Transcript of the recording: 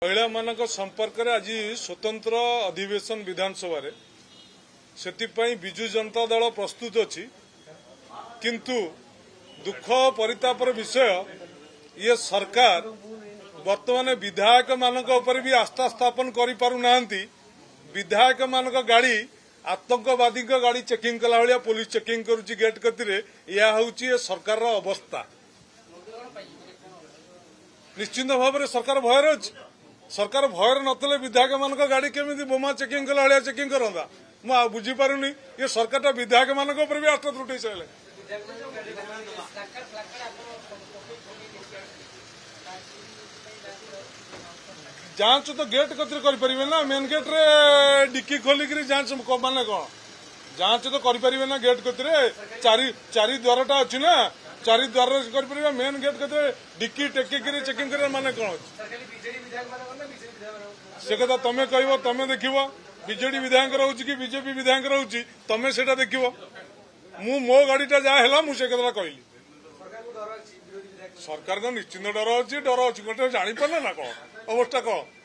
महिला मान संपर्क में आज स्वतंत्र अधिवेशन विधानसभा से विजु जनता दल प्रस्तुत अच्छी किंतु दुख परितापर विषय ये सरकार वर्तमान विधायक मान भी आस्था स्थापन कर पारुना विधायक मान गाड़ी आतंकवादी गाड़ी चेकिंग कला भाया पुलिस चेकिंग करुच्ची गेट कतिरे यह हूँ सरकार अवस्था। निश्चिंत भाव में सरकार भयर अच्छी सरकार भयर नतले विधायक मान गाड़ी केमी बोमा चेकिंग कला भाया चेकिंग करता मुझे बुझीपारुनी ये सरकार विधायक मान भी आस्था त्रुटि सारे जांच तो गेट कतरे करें ना मेन गेट रे डिक्की खोलिक जांच माने कौन जांच तो करें ना गेट कतरे चारि द्वारटा अच्छी ना चारि द्वार कर मेन गेट कतरे डिक्की टेकिक चेकिंग कर माने कौन से कथा तमें कह तमें देख बीजेडी विधायक रोचे कि बीजेपी विधायक रोचे तमें से देख मो गाड़ीटा जहाँ है मुझे कथा कहली सरकार तो निश्चिंत डर अच्छी गोटे जापारे ना कौन अवस्था कौन